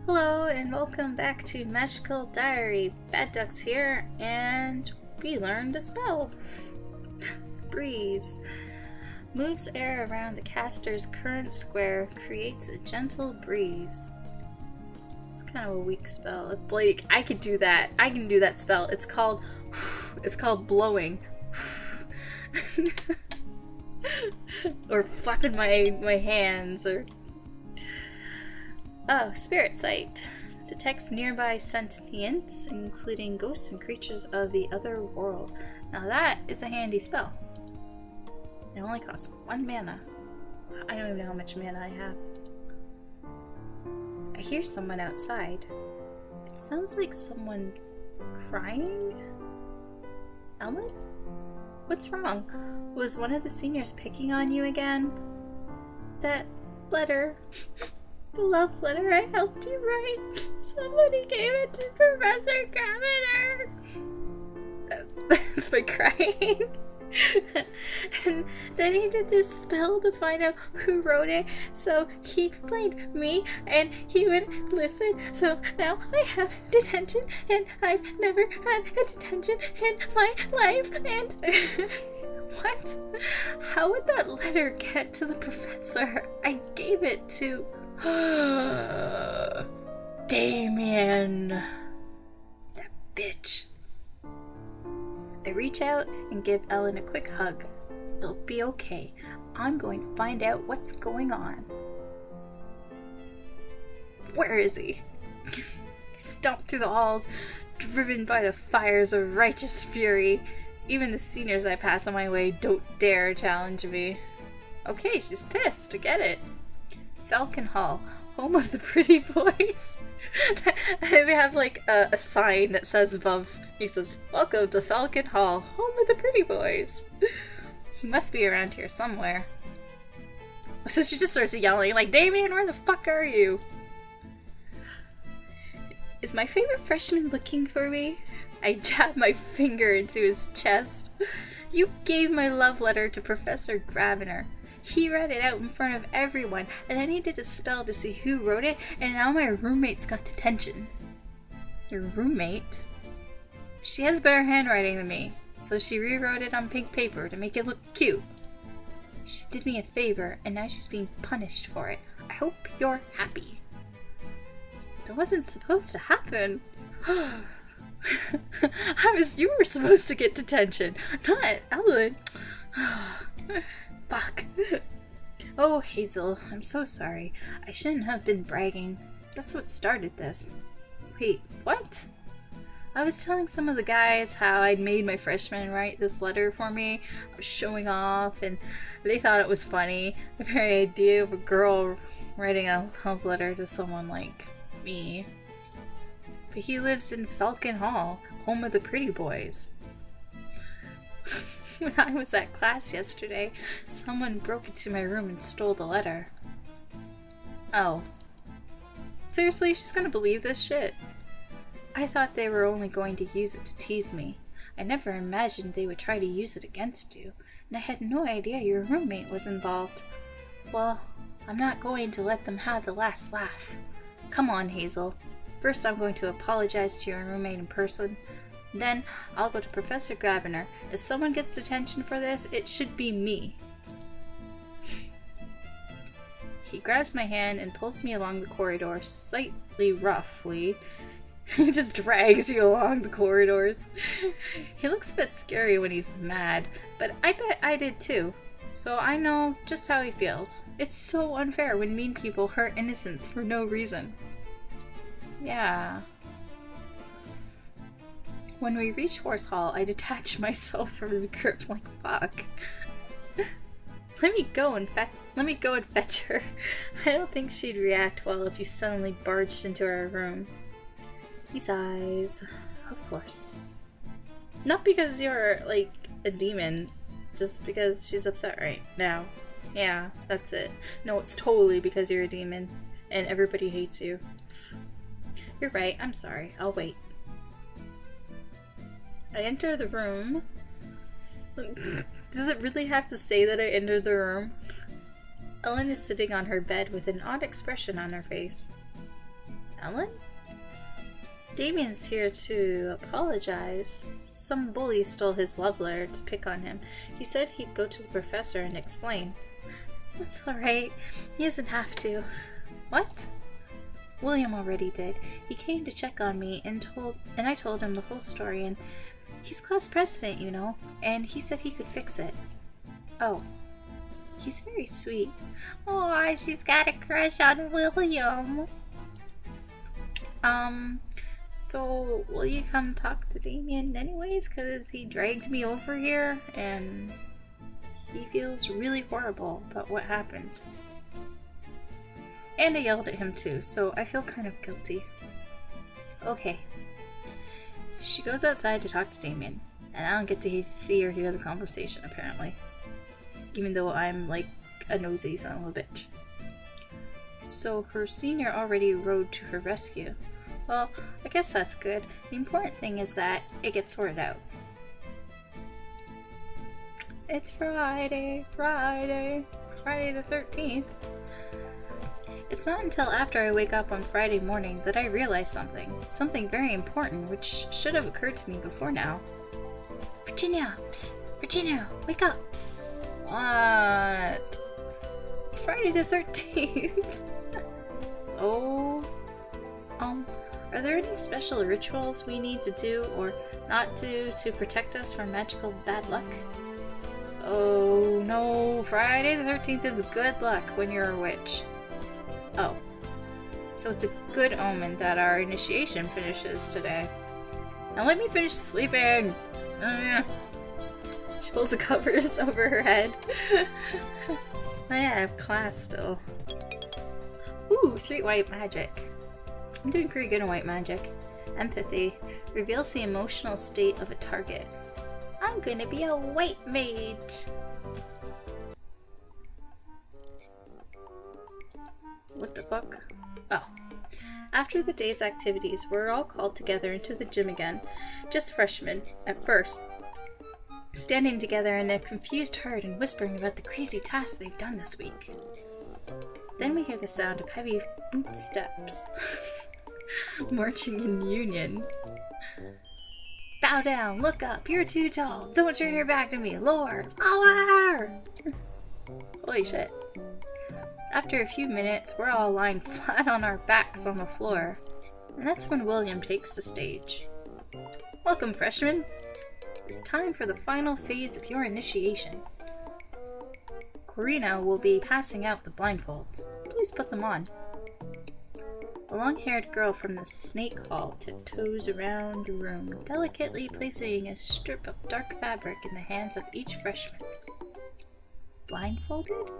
Hello and welcome back to Magical Diary. Badducks here, and we learned a spell. Breeze. Moves air around the caster's current square, creates a gentle breeze. It's kind of a weak spell. It's like, I could do that. I can do that spell. It's called blowing. Or flapping my hands, or... Oh, Spirit Sight. Detects nearby sentients, including ghosts and creatures of the other world. Now that is a handy spell. It only costs 1 mana. I don't even know how much mana I have. I hear someone outside. It sounds like someone's crying? Ellen? What's wrong? Was one of the seniors picking on you again? That letter... The love letter I helped you write. Somebody gave it to Professor Graviner. That's my crying. And then he did this spell to find out who wrote it. So he blamed me and he wouldn't listen. So now I have detention and I've never had a detention in my life. And what? How would that letter get to the professor? I gave it to... Damien. That bitch. I reach out and give Ellen a quick hug. It'll be okay. I'm going to find out what's going on. Where is he? I stomp through the halls, driven by the fires of righteous fury. Even the seniors I pass on my way don't dare challenge me. Okay, she's pissed. I get it. Falcon Hall, home of the pretty boys. We have like a sign that says above, he says, "Welcome to Falcon Hall, home of the pretty boys." He must be around here somewhere. So she just starts yelling, like, "Damien, where the fuck are you?" Is my favorite freshman looking for me? I jab my finger into his chest. You gave my love letter to Professor Graviner. He read it out in front of everyone, and then he did a spell to see who wrote it, and now my roommate's got detention. Your roommate? She has better handwriting than me, so she rewrote it on pink paper to make it look cute. She did me a favor, and now she's being punished for it. I hope you're happy. That wasn't supposed to happen. You were supposed to get detention, not Ellen. Fuck. Oh, Hazel, I'm so sorry. I shouldn't have been bragging. That's what started this. Wait, what? I was telling some of the guys how I'd made my freshmen write this letter for me. I was showing off, and they thought it was funny. The very idea of a girl writing a love letter to someone like me. But he lives in Falcon Hall, home of the pretty boys. When I was at class yesterday, someone broke into my room and stole the letter. Oh. Seriously, she's gonna believe this shit? I thought they were only going to use it to tease me. I never imagined they would try to use it against you, and I had no idea your roommate was involved. Well, I'm not going to let them have the last laugh. Come on, Hazel. First, I'm going to apologize to your roommate in person. Then, I'll go to Professor Graviner. If someone gets detention for this, it should be me. He grabs my hand and pulls me along the corridor, slightly roughly. He just drags you along the corridors. He looks a bit scary when he's mad, but I bet I did too. So I know just how he feels. It's so unfair when mean people hurt innocents for no reason. Yeah. When we reach Horse Hall, I detach myself from his grip like fuck. Let me go and fetch her. I don't think she'd react well if you suddenly barged into our room. He sighs. Of course. Not because you're, like, a demon, just because she's upset right now. Yeah, that's it. No, it's totally because you're a demon, and everybody hates you. You're right, I'm sorry. I'll wait. I enter the room. Does it really have to say that I entered the room? Ellen is sitting on her bed with an odd expression on her face. Ellen? Damien's here to apologize. Some bully stole his love letter to pick on him. He said he'd go to the professor and explain. That's alright. He doesn't have to. What? William already did. He came to check on me and I told him the whole story, and he's class president, you know, and he said he could fix it. Oh. He's very sweet. Oh, she's got a crush on William. So will you come talk to Damien anyways? Because he dragged me over here and he feels really horrible about what happened. And I yelled at him too, so I feel kind of guilty. Okay. She goes outside to talk to Damien, and I don't get to see or hear the conversation apparently. Even though I'm like a nosy son of a bitch. So her senior already rode to her rescue. Well, I guess that's good. The important thing is that it gets sorted out. It's Friday the 13th. It's not until after I wake up on Friday morning that I realize something very important which should have occurred to me before now. Virginia! Psst! Virginia! Wake up! What? It's Friday the 13th. So, are there any special rituals we need to do or not do to protect us from magical bad luck? Oh no, Friday the 13th is good luck when you're a witch. Oh, so it's a good omen that our initiation finishes today. Now let me finish sleeping! She pulls the covers over her head. Oh yeah, I have class still. Ooh, 3 white magic. I'm doing pretty good in white magic. Empathy reveals the emotional state of a target. I'm gonna be a white mage. What the fuck? Oh. After the day's activities, we're all called together into the gym again. Just freshmen, at first. Standing together in a confused herd and whispering about the crazy tasks they've done this week. Then we hear the sound of heavy boot steps. Marching in union. Bow down, look up, you're too tall, don't turn your back to me, lower, lower! Holy shit. After a few minutes, we're all lying flat on our backs on the floor, and that's when William takes the stage. Welcome, freshmen! It's time for the final phase of your initiation. Corina will be passing out the blindfolds. Please put them on. A long-haired girl from the snake hall tiptoes around the room, delicately placing a strip of dark fabric in the hands of each freshman. Blindfolded?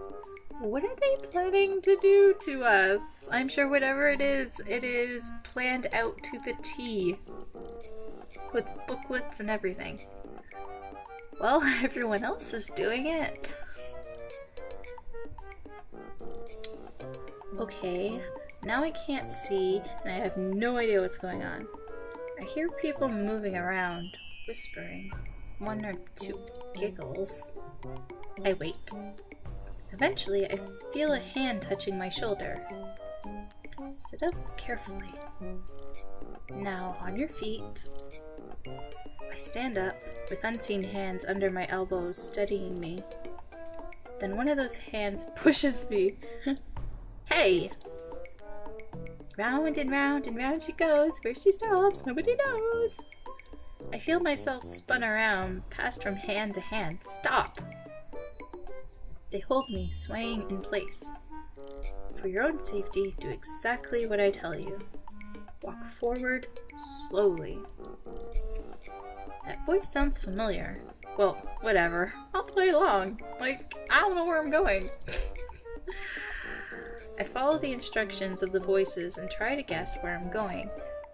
What are they planning to do to us? I'm sure whatever it is planned out to the T. With booklets and everything. Well, everyone else is doing it. Okay, now I can't see and I have no idea what's going on. I hear people moving around, whispering. 1 or 2 giggles. I wait. Eventually, I feel a hand touching my shoulder. Sit up carefully. Now, on your feet. I stand up, with unseen hands under my elbows steadying me. Then one of those hands pushes me. Hey! Round and round and round she goes. Where she stops, nobody knows. I feel myself spun around, passed from hand to hand. Stop! They hold me, swaying in place. For your own safety, do exactly what I tell you. Walk forward, slowly. That voice sounds familiar. Well, whatever. I'll play along. Like, I don't know where I'm going. I follow the instructions of the voices and try to guess where I'm going.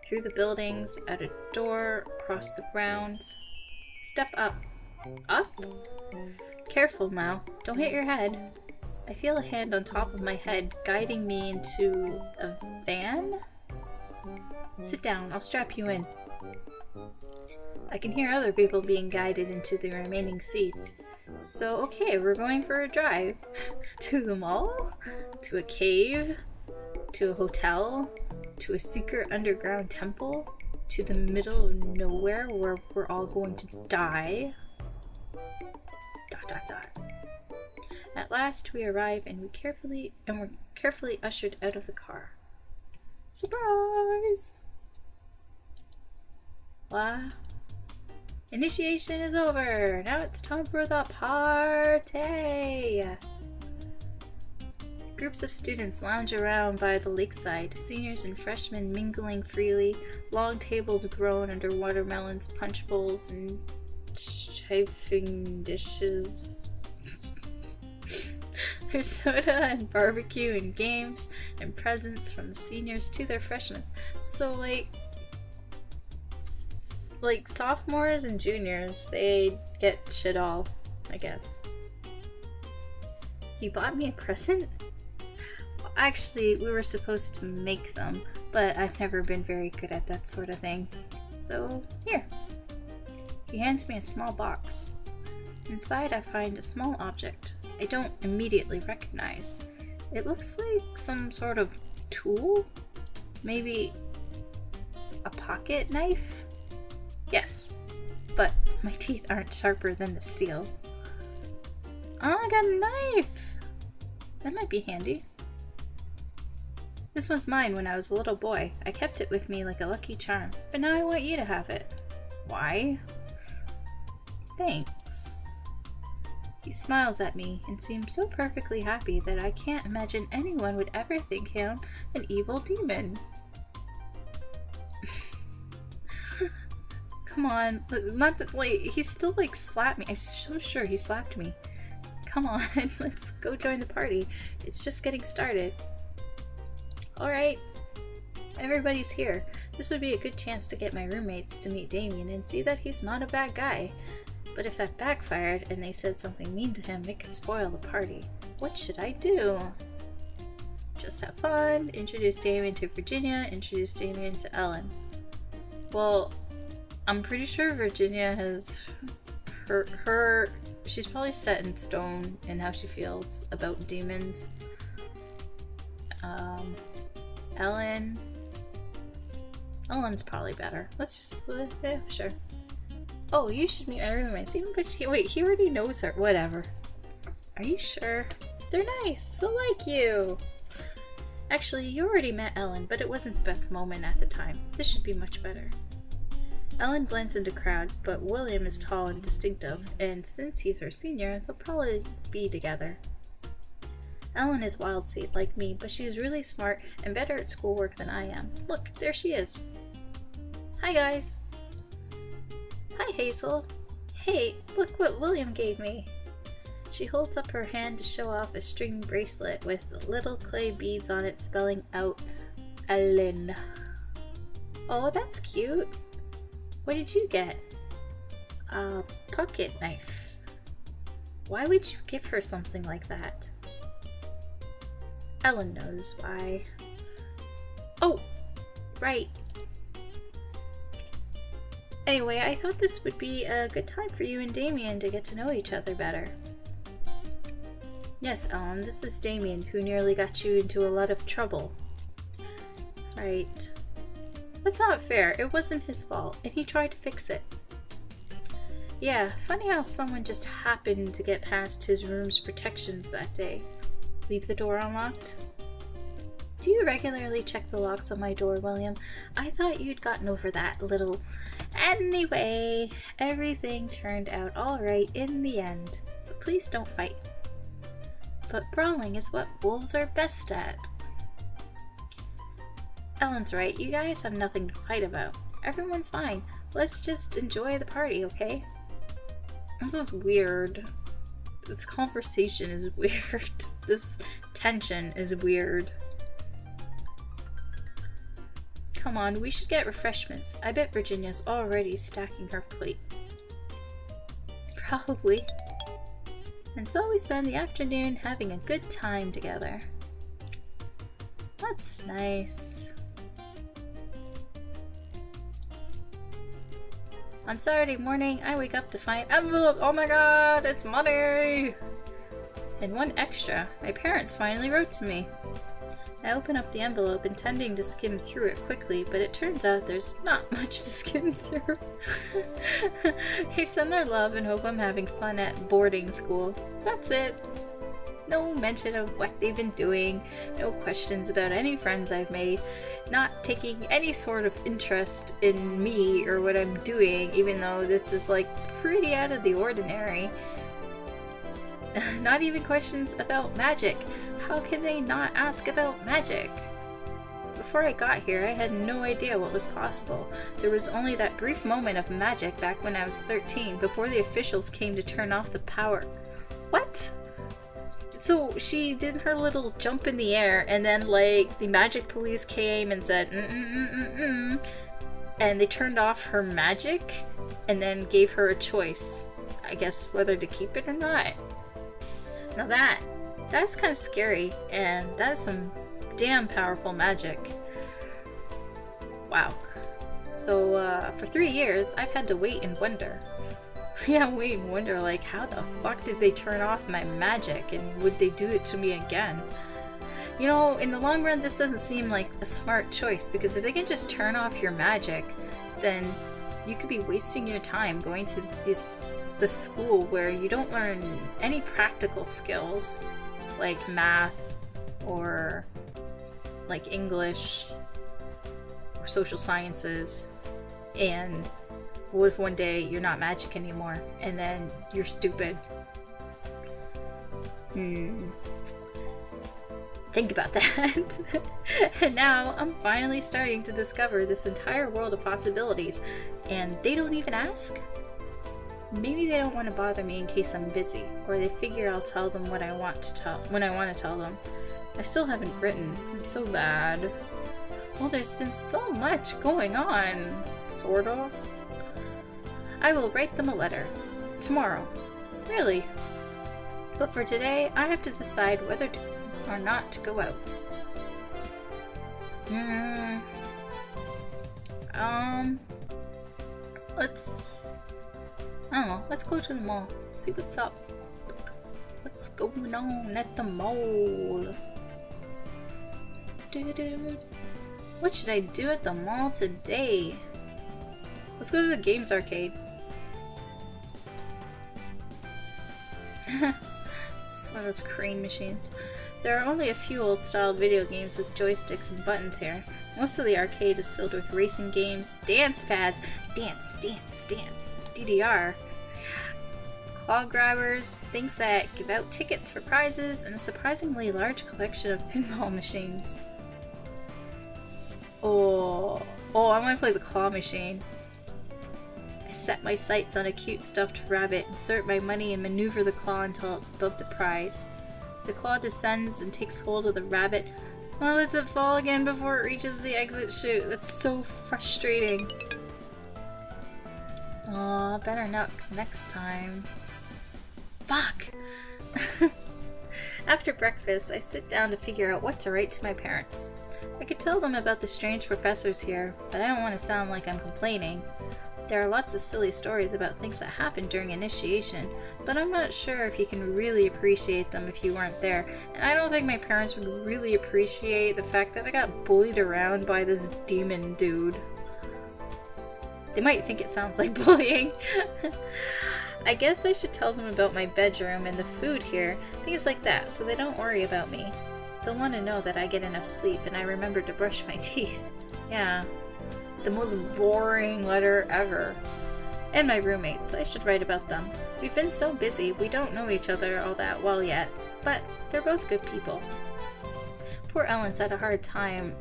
Through the buildings, out a door, across the grounds. Step up. Up? Careful now. Don't hit your head. I feel a hand on top of my head guiding me into a van? Sit down. I'll strap you in. I can hear other people being guided into the remaining seats. So, okay, we're going for a drive. To the mall? To a cave? To a hotel? to a secret underground temple to the middle of nowhere where we're all going to die. ... At last we arrive and we're carefully ushered out of the car. Surprise! Wow. Initiation is over. Now it's time for the party. Groups of students lounge around by the lakeside, seniors and freshmen mingling freely, long tables groan under watermelons, punch bowls, and chafing dishes. There's soda and barbecue and games and presents from the seniors to their freshmen. So like sophomores and juniors, they get shit all, I guess. You bought me a present? Well, actually, we were supposed to make them, but I've never been very good at that sort of thing. So, here. He hands me a small box. Inside I find a small object I don't immediately recognize. It looks like some sort of tool? Maybe a pocket knife? Yes, but my teeth aren't sharper than the steel. Oh, I got a knife! That might be handy. This was mine when I was a little boy. I kept it with me like a lucky charm, but now I want you to have it. Why? Thanks. He smiles at me and seems so perfectly happy that I can't imagine anyone would ever think him an evil demon. Come on, not that, like, he still like slapped me. I'm so sure he slapped me. Come on, let's go join the party. It's just getting started. Alright, everybody's here. This would be a good chance to get my roommates to meet Damien and see that he's not a bad guy. But if that backfired and they said something mean to him, it could spoil the party. What should I do? Just have fun, introduce Damien to Virginia, introduce Damien to Ellen. Well, I'm pretty sure Virginia has she's probably set in stone in how she feels about demons. Ellen's probably better. Let's just, yeah, sure. Oh, you should meet my roommates. Even but wait, he already knows her. Whatever. Are you sure? They're nice. They'll like you. Actually, you already met Ellen, but it wasn't the best moment at the time. This should be much better. Ellen blends into crowds, but William is tall and distinctive, and since he's her senior, they'll probably be together. Ellen is wild seed like me, but she's really smart and better at schoolwork than I am. Look, there she is. Hi, guys. Hi, Hazel. Hey, look what William gave me. She holds up her hand to show off a string bracelet with little clay beads on it spelling out Ellen. Oh, that's cute. What did you get? A pocket knife. Why would you give her something like that? Ellen knows why. Oh, right. Anyway, I thought this would be a good time for you and Damien to get to know each other better. Yes, Ellen, this is Damien, who nearly got you into a lot of trouble. Right. That's not fair. It wasn't his fault, and he tried to fix it. Yeah, funny how someone just happened to get past his room's protections that day. Leave the door unlocked? Do you regularly check the locks on my door, William? I thought you'd gotten over that little... Anyway, everything turned out alright in the end, so please don't fight. But brawling is what wolves are best at. Ellen's right, you guys have nothing to fight about. Everyone's fine. Let's just enjoy the party, okay? This is weird. This conversation is weird. This tension is weird. Come on, we should get refreshments. I bet Virginia's already stacking her plate. Probably. And so we spend the afternoon having a good time together. That's nice. On Saturday morning, I wake up to find envelope. Oh my god, it's money! And one extra. My parents finally wrote to me. I open up the envelope intending to skim through it quickly, but it turns out there's not much to skim through. They send their love and hope I'm having fun at boarding school. That's it. No mention of what they've been doing, no questions about any friends I've made, not taking any sort of interest in me or what I'm doing, even though this is like pretty out of the ordinary. Not even questions about magic. How can they not ask about magic? Before I got here, I had no idea what was possible. There was only that brief moment of magic back when I was 13, before the officials came to turn off the power. What? So she did her little jump in the air, and then like the magic police came and said and they turned off her magic and then gave her a choice, I guess, whether to keep it or not. Now that's kind of scary, and that is some damn powerful magic. Wow. So for 3 years I've had to wait and wonder. Yeah, wait and wonder, like, how the fuck did they turn off my magic, and would they do it to me again? You know, in the long run, this doesn't seem like a smart choice, because if they can just turn off your magic, then you could be wasting your time going to this school where you don't learn any practical skills, like math, or like English, or social sciences, and what if one day you're not magic anymore, and then you're stupid? Think about that. And now I'm finally starting to discover this entire world of possibilities, and they don't even ask? Maybe they don't want to bother me in case I'm busy, or they figure I'll tell them what I want to tell when I want to tell them. I still haven't written. I'm so bad. Well, there's been so much going on, sort of. I will write them a letter. Tomorrow. Really. But for today, I have to decide whether to or not to go out. I don't know, let's go to the mall. See what's up. What's going on at the mall? What should I do at the mall today? Let's go to the games arcade. It's one of those crane machines. There are only a few old-style video games with joysticks and buttons here. Most of the arcade is filled with racing games, dance fads, dance, DDR, claw grabbers, things that give out tickets for prizes, and a surprisingly large collection of pinball machines. Oh, I want to play the claw machine. I set my sights on a cute stuffed rabbit, insert my money, and maneuver the claw until it's above the prize. The claw descends and takes hold of the rabbit. Well, lets it fall again before it reaches the exit chute. That's so frustrating. Aw, better luck next time. Fuck! After breakfast, I sit down to figure out what to write to my parents. I could tell them about the strange professors here, but I don't want to sound like I'm complaining. There are lots of silly stories about things that happened during initiation, but I'm not sure if you can really appreciate them if you weren't there, and I don't think my parents would really appreciate the fact that I got bullied around by this demon dude. They might think it sounds like bullying. I guess I should tell them about my bedroom and the food here, things like that, so they don't worry about me. They'll want to know that I get enough sleep and I remember to brush my teeth. Yeah. The most boring letter ever. And my roommates, I should write about them. We've been so busy, we don't know each other all that well yet, but they're both good people. Poor Ellen's had a hard time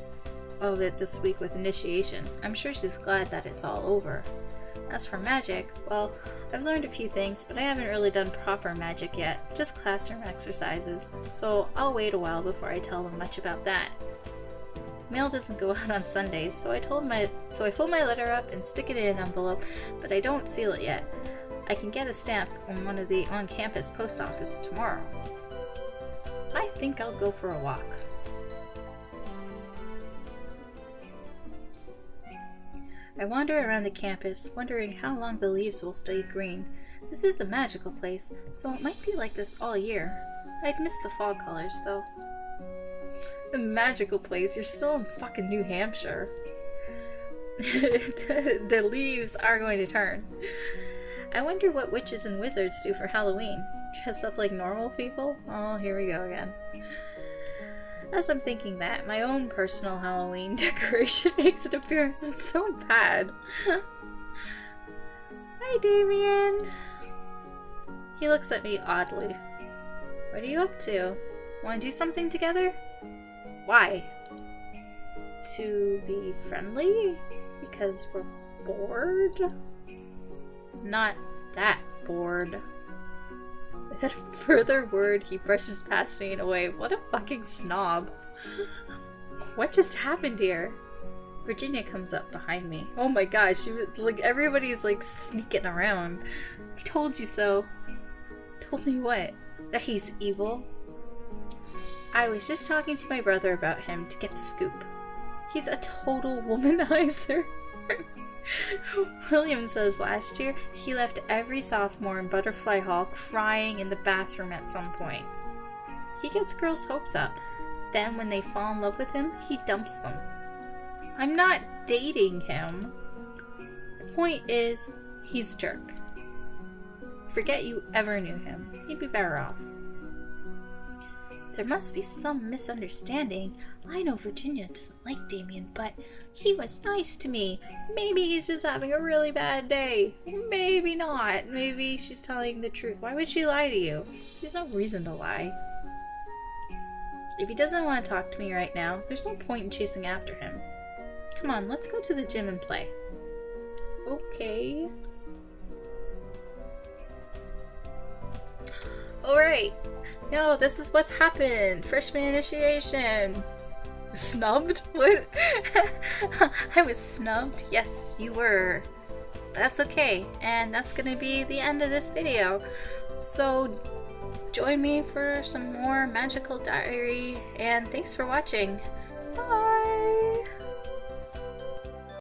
of it this week with initiation. I'm sure she's glad that it's all over. As for magic, well, I've learned a few things, but I haven't really done proper magic yet, just classroom exercises, so I'll wait a while before I tell them much about that. Mail doesn't go out on Sundays, so I fold my letter up and stick it in an envelope, but I don't seal it yet. I can get a stamp on one of the on-campus post office tomorrow. I think I'll go for a walk. I wander around the campus, wondering how long the leaves will stay green. This is a magical place, so it might be like this all year. I'd miss the fall colors, though. A magical place. You're still in fucking New Hampshire. The leaves are going to turn. I wonder what witches and wizards do for Halloween. Dress up like normal people? Oh, here we go again. As I'm thinking that, my own personal Halloween decoration makes an appearance. It's so bad. Hi, Damien. He looks at me oddly. What are you up to? Want to do something together? Why? To be friendly? Because we're bored? Not that bored. With a further word, he brushes past me and away. What a fucking snob. What just happened here? Virginia comes up behind me. Oh my god, she was like, everybody's like sneaking around. I told you so. Told me what? That he's evil? I was just talking to my brother about him to get the scoop. He's a total womanizer. William says last year he left every sophomore in Butterfly Hall crying in the bathroom at some point. He gets girls' hopes up. Then when they fall in love with him, he dumps them. I'm not dating him. The point is, he's a jerk. Forget you ever knew him. He'd be better off. There must be some misunderstanding. I know Virginia doesn't like Damien, but he was nice to me. Maybe he's just having a really bad day. Maybe not. Maybe she's telling the truth. Why would she lie to you? She's no reason to lie. If he doesn't want to talk to me right now, there's no point in chasing after him. Come on, let's go to the gym and play. Okay. Alright. No, this is what's happened. Freshman initiation. Snubbed? What? I was snubbed? Yes, you were. That's okay. And that's gonna be the end of this video. So, join me for some more Magical Diary. And thanks for watching. Bye!